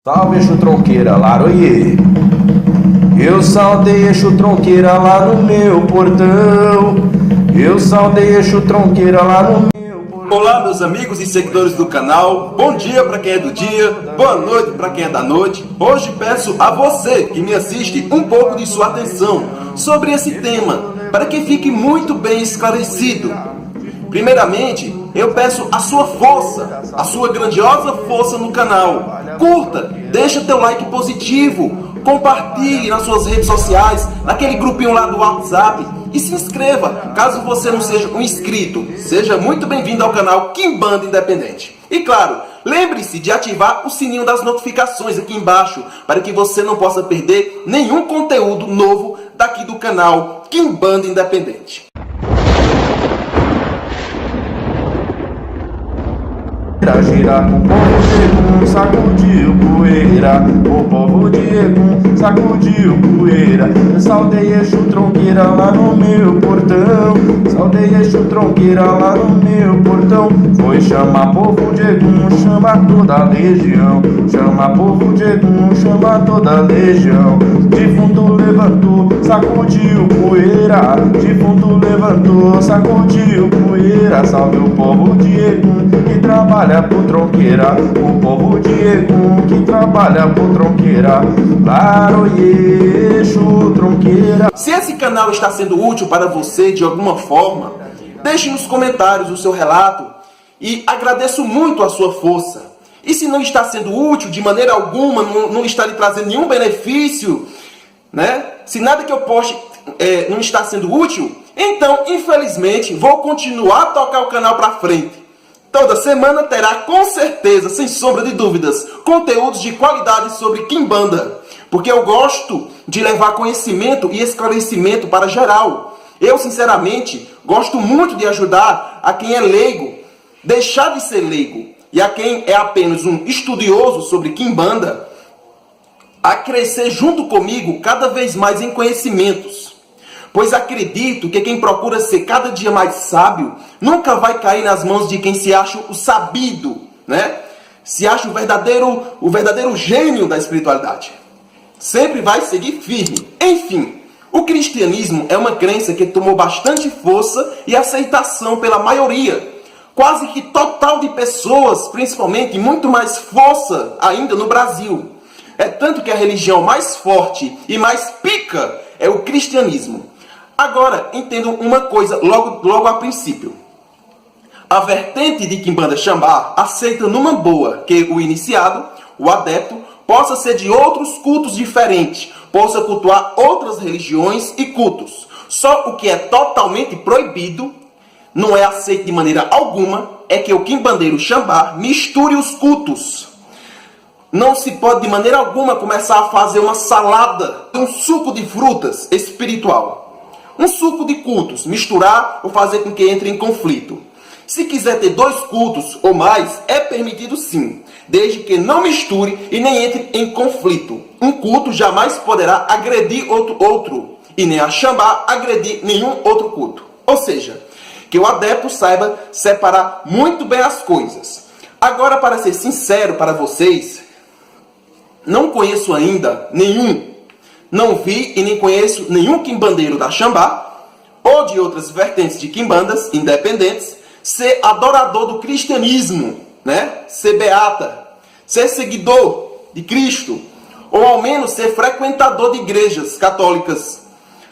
Salve Exu Tronqueira, Laroie. Eu saudei Exu Tronqueira lá no meu portão. Eu saudei Exu Tronqueira lá no meu portão. Olá, meus amigos e seguidores do canal. Bom dia para quem é do dia, boa noite para quem é da noite. Hoje peço a você que me assiste um pouco de sua atenção sobre esse tema, para que fique muito bem esclarecido. Primeiramente, eu peço a sua força, a sua grandiosa força no canal. Curta, deixa teu like positivo, compartilhe nas suas redes sociais, naquele grupinho lá do WhatsApp e se inscreva, caso você não seja um inscrito. Seja muito bem-vindo ao canal Kimbanda Independente. E claro, lembre-se de ativar o sininho das notificações aqui embaixo, para que você não possa perder nenhum conteúdo novo daqui do canal Kimbanda Independente. Gira, o povo de Egum sacudiu poeira. O povo de Egum sacudiu poeira. Eu saudei Exu Tronqueira lá no meu portão. Saudei Exu Tronqueira lá no meu portão. Foi chamar povo de Egum, chama toda a legião. Chama povo de Egum, chama toda a legião. Defunto levantou, sacudiu poeira. Defunto levantou, sacudiu poeira. Salve o povo de Egum que trabalha por Tronqueira, o povo de Egum que trabalha por Tronqueira. Laroie, Exu Tronqueira. Se esse canal está sendo útil para você de alguma forma, deixe nos comentários o seu relato e agradeço muito a sua força. E se não está sendo útil de maneira alguma, não está lhe trazendo nenhum benefício, né? Se nada que eu poste não está sendo útil, então infelizmente vou continuar a tocar o canal para frente. Toda semana terá, com certeza, sem sombra de dúvidas, conteúdos de qualidade sobre Kimbanda, porque eu gosto de levar conhecimento e esclarecimento para geral. Eu, sinceramente, gosto muito de ajudar a quem é leigo, deixar de ser leigo, e a quem é apenas um estudioso sobre Kimbanda, a crescer junto comigo cada vez mais em conhecimentos. Pois acredito que quem procura ser cada dia mais sábio nunca vai cair nas mãos de quem se acha o sabido, né? Se acha o verdadeiro gênio da espiritualidade. Sempre vai seguir firme. Enfim, o cristianismo é uma crença que tomou bastante força e aceitação pela maioria, quase que total de pessoas, principalmente, e muito mais força ainda no Brasil. É tanto que a religião mais forte e mais pica é o cristianismo. Agora, entendam uma coisa logo a princípio. A vertente de Kimbanda Xambá aceita numa boa que o iniciado, o adepto, possa ser de outros cultos diferentes, possa cultuar outras religiões e cultos. Só o que é totalmente proibido, não é aceito de maneira alguma, é que o Kimbandeiro Xambá misture os cultos. Não se pode de maneira alguma começar a fazer uma salada, um suco de frutas espiritual. Um suco de cultos, misturar ou fazer com que entre em conflito. Se quiser ter dois cultos ou mais, é permitido sim, desde que não misture e nem entre em conflito. Um culto jamais poderá agredir outro, e nem a Xambá agredir nenhum outro culto. Ou seja, que o adepto saiba separar muito bem as coisas. Agora, para ser sincero para vocês, não conheço ainda não vi e nem conheço nenhum quimbandeiro da Xambá ou de outras vertentes de quimbandas independentes ser adorador do cristianismo, né? Ser beata, ser seguidor de Cristo, ou ao menos ser frequentador de igrejas católicas.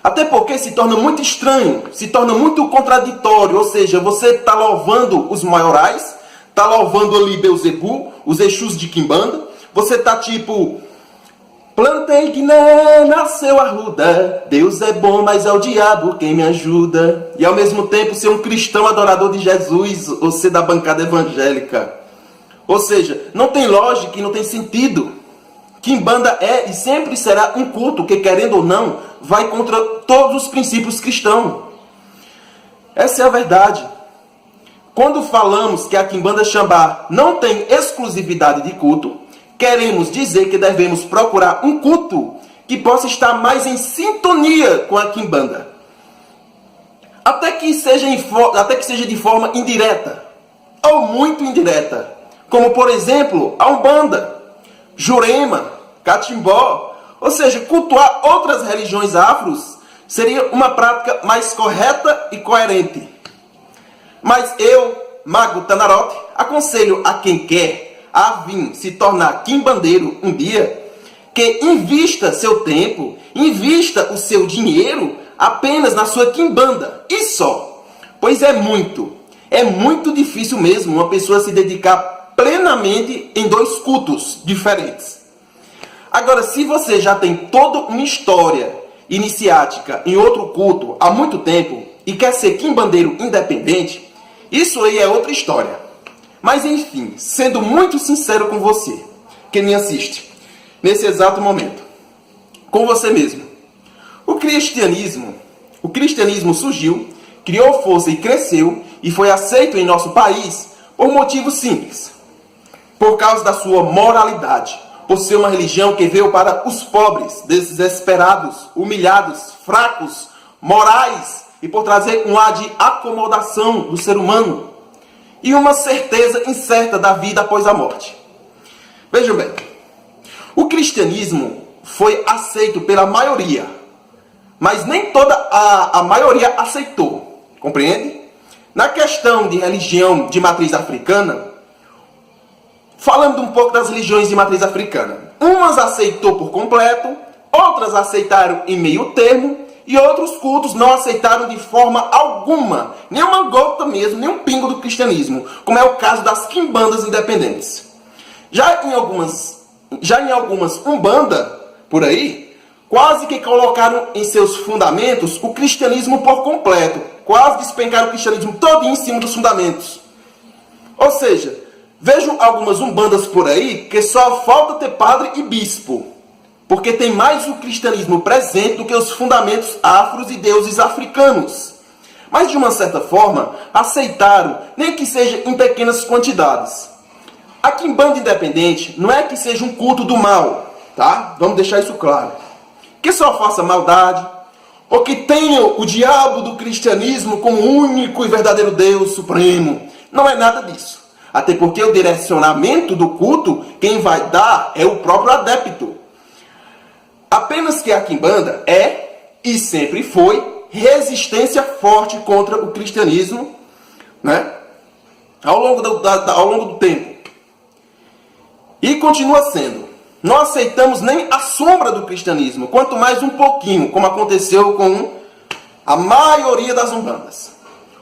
Até porque se torna muito estranho, se torna muito contraditório, ou seja, você está louvando os maiorais, está louvando ali Beuzebu, os Exus de Kimbanda, você está tipo... Plantei Guiné, nasceu arruda, Deus é bom, mas é o diabo quem me ajuda. E ao mesmo tempo ser um cristão adorador de Jesus, ou ser da bancada evangélica. Ou seja, não tem lógica e não tem sentido. Kimbanda é e sempre será um culto que, querendo ou não, vai contra todos os princípios cristãos. Essa é a verdade. Quando falamos que a Kimbanda Xambá não tem exclusividade de culto, queremos dizer que devemos procurar um culto que possa estar mais em sintonia com a Kimbanda. Até que seja de forma indireta, ou muito indireta. Como, por exemplo, a Umbanda. Jurema, Catimbó, ou seja, cultuar outras religiões afros seria uma prática mais correta e coerente. Mas eu, Mago Tanarote, aconselho a quem quer a vir se tornar quimbandeiro um dia, que invista seu tempo, invista o seu dinheiro apenas na sua quimbanda, e só. Pois é muito difícil mesmo uma pessoa se dedicar plenamente em dois cultos diferentes. Agora, se você já tem toda uma história iniciática em outro culto há muito tempo e quer ser quimbandeiro independente, isso aí é outra história. Mas enfim, sendo muito sincero com você, que me assiste, nesse exato momento, com você mesmo, o cristianismo surgiu, criou força e cresceu e foi aceito em nosso país por motivos simples. Por causa da sua moralidade, por ser uma religião que veio para os pobres, desesperados, humilhados, fracos, morais, e por trazer um ar de acomodação do ser humano e uma certeza incerta da vida após a morte. Vejam bem, o cristianismo foi aceito pela maioria, mas nem toda a maioria aceitou, compreende? Na questão de religião de matriz africana, falando um pouco das religiões de matriz africana, umas aceitou por completo, outras aceitaram em meio termo, e outros cultos não aceitaram de forma alguma, nem uma gota mesmo, nem um pingo do cristianismo, como é o caso das quimbandas independentes. Já em algumas umbanda, por aí, quase que colocaram em seus fundamentos o cristianismo por completo, quase despencaram o cristianismo todo em cima dos fundamentos. Ou seja, vejo algumas umbandas por aí que só falta ter padre e bispo, porque tem mais o cristianismo presente do que os fundamentos afros e deuses africanos. Mas, de uma certa forma, aceitaram, nem que seja em pequenas quantidades. A quimbanda independente não é que seja um culto do mal, tá? Vamos deixar isso claro. Que só faça maldade, ou que tenha o diabo do cristianismo como único e verdadeiro Deus supremo. Não é nada disso. Até porque o direcionamento do culto, quem vai dar é o próprio adepto. Apenas que a quimbanda é, e sempre foi, resistência forte contra o cristianismo, né? Ao longo do tempo. E continua sendo. Não aceitamos nem a sombra do cristianismo, quanto mais um pouquinho, como aconteceu com a maioria das umbandas.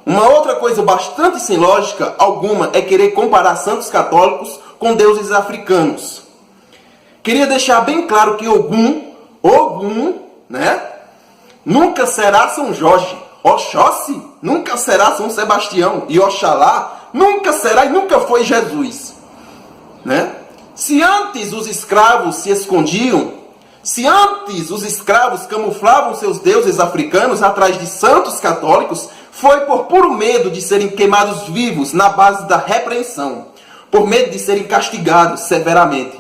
Uma outra coisa bastante sem lógica alguma é querer comparar santos católicos com deuses africanos. Queria deixar bem claro que Ogum, né, nunca será São Jorge. Oxóssi nunca será São Sebastião. E Oxalá nunca será e nunca foi Jesus. Né? Se antes os escravos se escondiam, se antes os escravos camuflavam seus deuses africanos atrás de santos católicos, foi por puro medo de serem queimados vivos na base da repreensão, por medo de serem castigados severamente.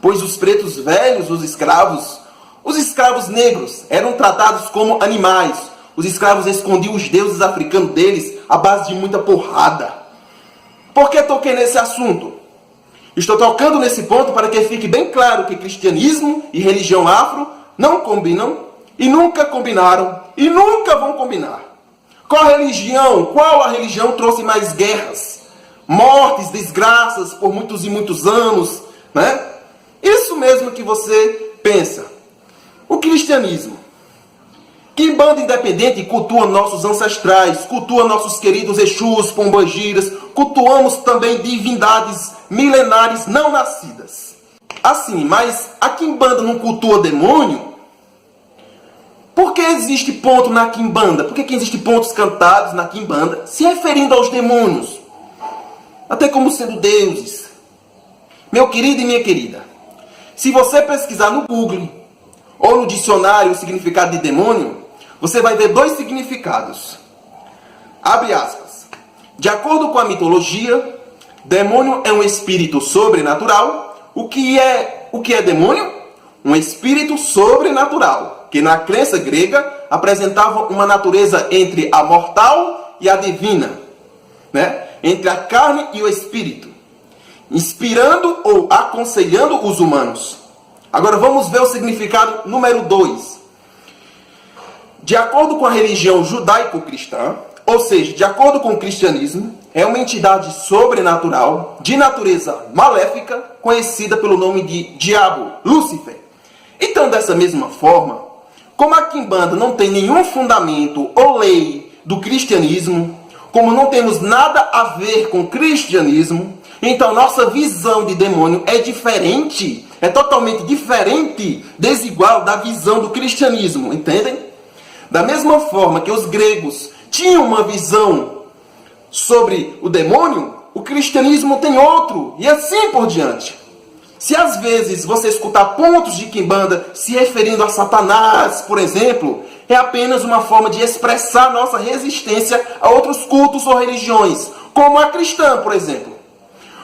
Pois os pretos velhos, os escravos negros, eram tratados como animais. Os escravos escondiam os deuses africanos deles à base de muita porrada. Por que toquei nesse assunto? Estou tocando nesse ponto para que fique bem claro que cristianismo e religião afro não combinam e nunca combinaram e nunca vão combinar. Qual a religião trouxe mais guerras, mortes, desgraças por muitos e muitos anos, né? Isso mesmo que você pensa. O cristianismo. Quimbanda independente cultua nossos ancestrais, cultua nossos queridos Exus, Pombogiras, cultuamos também divindades milenares não nascidas. Assim, mas a quimbanda não cultua demônio? Por que existe ponto na quimbanda? Por que existe pontos cantados na quimbanda se referindo aos demônios? Até como sendo deuses. Meu querido e minha querida, se você pesquisar no Google ou no dicionário o significado de demônio, você vai ver dois significados. Abre aspas. De acordo com a mitologia, demônio é um espírito sobrenatural. O que é demônio? Um espírito sobrenatural, que na crença grega apresentava uma natureza entre a mortal e a divina, né? Entre a carne e o espírito. inspirando ou aconselhando os humanos. Agora vamos ver o significado número 2. De acordo com a religião judaico-cristã, ou seja, de acordo com o cristianismo, é uma entidade sobrenatural, de natureza maléfica, conhecida pelo nome de Diabo, Lúcifer. Então, dessa mesma forma, como a quimbanda não tem nenhum fundamento ou lei do cristianismo, como não temos nada a ver com o cristianismo, então nossa visão de demônio é diferente, é totalmente diferente, desigual da visão do cristianismo, entendem? Da mesma forma que os gregos tinham uma visão sobre o demônio, o cristianismo tem outro, e assim por diante. Se às vezes você escutar pontos de quimbanda se referindo a Satanás, por exemplo, é apenas uma forma de expressar nossa resistência a outros cultos ou religiões, como a cristã, por exemplo.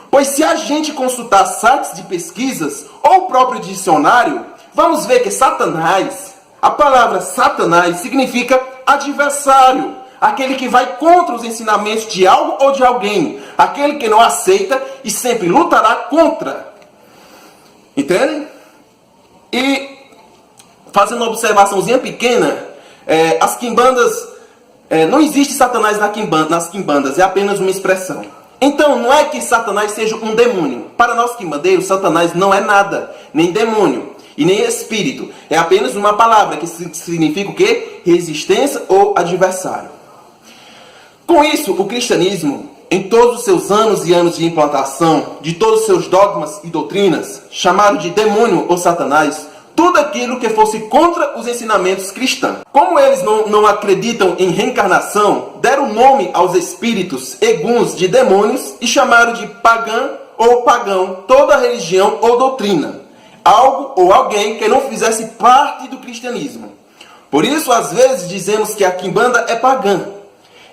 Pois se a gente consultar sites de pesquisas ou o próprio dicionário, vamos ver que Satanás, a palavra Satanás significa adversário, aquele que vai contra os ensinamentos de algo ou de alguém, aquele que não aceita e sempre lutará contra. Entendem? E fazendo uma observaçãozinha pequena, as quimbandas, não existe Satanás nas quimbandas, é apenas uma expressão. Então, não é que Satanás seja um demônio. Para nós quimbandeiros, Satanás não é nada, nem demônio e nem espírito. É apenas uma palavra que significa o quê? Resistência ou adversário. Com isso, o cristianismo, em todos os seus anos e anos de implantação, de todos os seus dogmas e doutrinas, chamaram de demônio ou Satanás tudo aquilo que fosse contra os ensinamentos cristãos. Como eles não acreditam em reencarnação, deram nome aos espíritos eguns de demônios e chamaram de pagã ou pagão toda religião ou doutrina, algo ou alguém que não fizesse parte do cristianismo. Por isso, às vezes, dizemos que a quimbanda é pagã.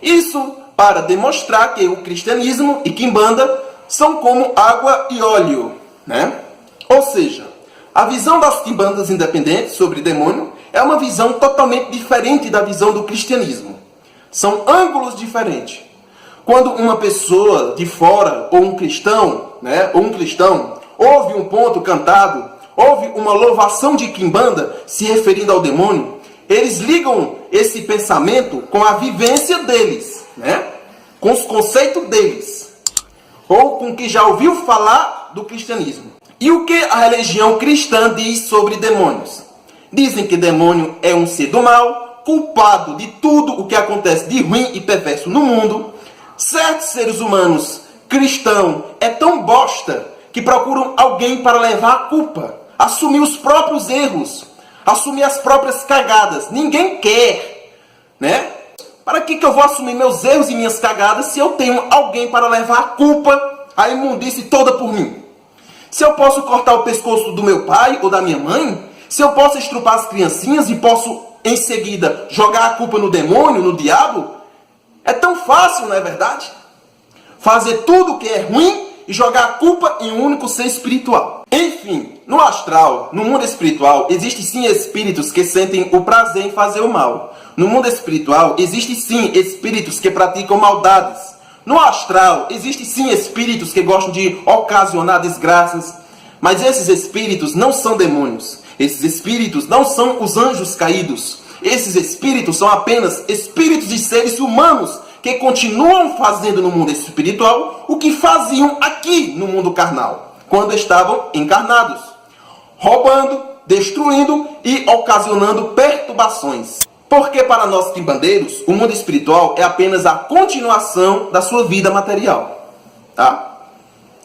Isso para demonstrar que o cristianismo e quimbanda são como água e óleo, né? Ou seja, a visão das quimbandas independentes sobre demônio é uma visão totalmente diferente da visão do cristianismo. São ângulos diferentes. Quando uma pessoa de fora, ou um cristão, ouve um ponto cantado, ouve uma louvação de quimbanda se referindo ao demônio, eles ligam esse pensamento com a vivência deles, né? Com os conceitos deles, ou com o que já ouviu falar do cristianismo. E o que a religião cristã diz sobre demônios? Dizem que demônio é um ser do mal, culpado de tudo o que acontece de ruim e perverso no mundo. Certos seres humanos cristãos é tão bosta que procuram alguém para levar a culpa, assumir os próprios erros, assumir as próprias cagadas. Ninguém quer, né? Para que eu vou assumir meus erros e minhas cagadas se eu tenho alguém para levar a culpa, a imundície toda por mim? Se eu posso cortar o pescoço do meu pai ou da minha mãe, se eu posso estrupar as criancinhas e posso, em seguida, jogar a culpa no demônio, no diabo, é tão fácil, não é verdade? Fazer tudo o que é ruim e jogar a culpa em um único ser espiritual. Enfim, no astral, no mundo espiritual, existem sim espíritos que sentem o prazer em fazer o mal. No mundo espiritual, existem sim espíritos que praticam maldades. No astral, existem sim espíritos que gostam de ocasionar desgraças. Mas esses espíritos não são demônios. Esses espíritos não são os anjos caídos. Esses espíritos são apenas espíritos de seres humanos que continuam fazendo no mundo espiritual o que faziam aqui no mundo carnal, quando estavam encarnados, roubando, destruindo e ocasionando perturbações. Porque para nós quimbandeiros, o mundo espiritual é apenas a continuação da sua vida material. Tá?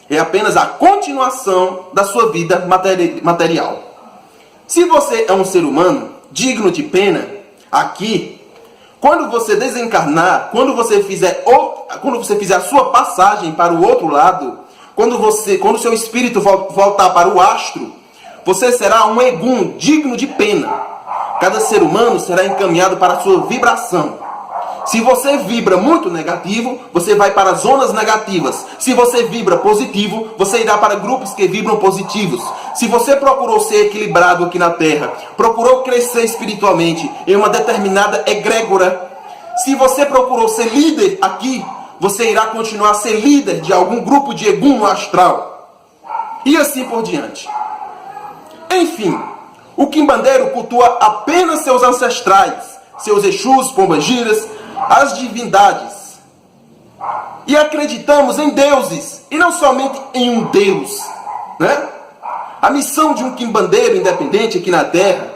É apenas a continuação da sua vida material. Se você é um ser humano digno de pena, aqui, quando você desencarnar, quando você fizer a sua passagem para o outro lado, quando o seu espírito voltar para o astro, você será um egum digno de pena. Cada ser humano será encaminhado para a sua vibração. Se você vibra muito negativo, você vai para zonas negativas. Se você vibra positivo, você irá para grupos que vibram positivos. Se você procurou ser equilibrado aqui na Terra, procurou crescer espiritualmente em uma determinada egrégora, se você procurou ser líder aqui, você irá continuar a ser líder de algum grupo de egum no astral. e assim por diante. Enfim, o quimbandeiro cultua apenas seus ancestrais, seus Exus, pombagiras, as divindades. E acreditamos em deuses, e não somente em um Deus, né? A missão de um quimbandeiro independente aqui na Terra,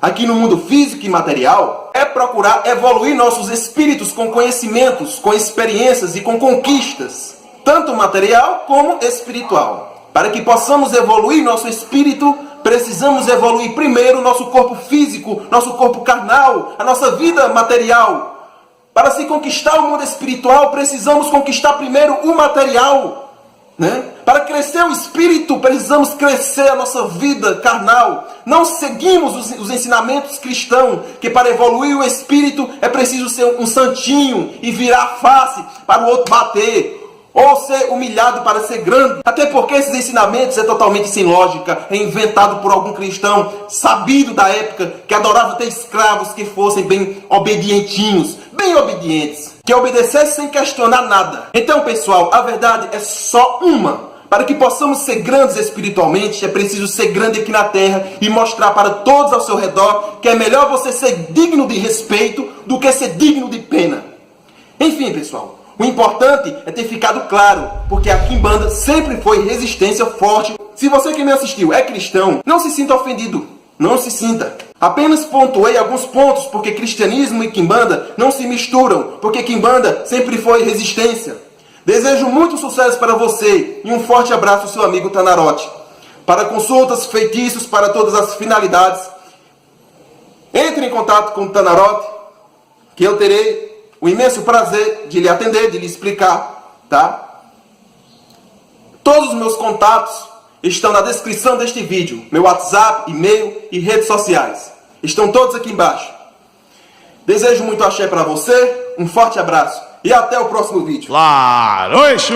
aqui no mundo físico e material, é procurar evoluir nossos espíritos com conhecimentos, com experiências e com conquistas, tanto material como espiritual. Para que possamos evoluir nosso espírito, precisamos evoluir primeiro nosso corpo físico, nosso corpo carnal, a nossa vida material. Para se conquistar o mundo espiritual, precisamos conquistar primeiro o material, né? Para crescer o espírito, precisamos crescer a nossa vida carnal. Não seguimos os ensinamentos cristãos, que para evoluir o espírito é preciso ser um santinho e virar a face para o outro bater, ou ser humilhado para ser grande. Até porque esses ensinamentos é totalmente sem lógica, é inventado por algum cristão sabido da época, que adorava ter escravos que fossem bem obedientinhos, bem obedientes, que obedecessem sem questionar nada. Então, pessoal, a verdade é só uma. Para que possamos ser grandes espiritualmente, é preciso ser grande aqui na Terra e mostrar para todos ao seu redor que é melhor você ser digno de respeito do que ser digno de pena. Enfim, pessoal, o importante é ter ficado claro, porque a Quimbanda sempre foi resistência forte. Se você que me assistiu é cristão, não se sinta ofendido, não se sinta. Apenas pontuei alguns pontos, porque cristianismo e Quimbanda não se misturam, porque Quimbanda sempre foi resistência. Desejo muito sucesso para você e um forte abraço, seu amigo Tanarote. Para consultas, feitiços, para todas as finalidades, entre em contato com o Tanarote, que eu terei o imenso prazer de lhe atender, de lhe explicar, tá? Todos os meus contatos estão na descrição deste vídeo. Meu WhatsApp, e-mail e redes sociais. Estão todos aqui embaixo. Desejo muito axé para você, um forte abraço. E até o próximo vídeo. Laroixo!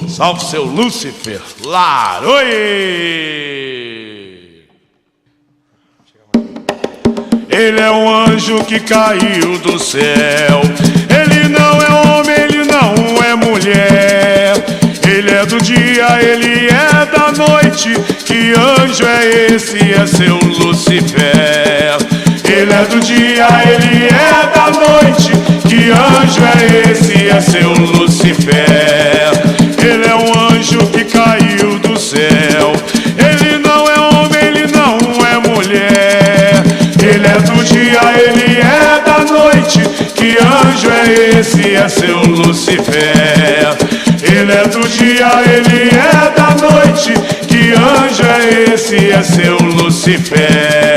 Salve seu Lúcifer! Laroie! Ele é um anjo que caiu do céu. Ele não é homem, ele não é mulher. Ele é do dia, ele é da noite. Que anjo é esse? É seu Lúcifer. Ele é do dia, ele é da noite. Que anjo é esse? É seu Lúcifer. Ele é um anjo que caiu do céu. Ele não é homem, ele não é mulher. Ele é do dia, ele é da noite. Que anjo é esse? É seu Lúcifer. Ele é do dia, ele é da noite. Que anjo é esse? É seu Lúcifer.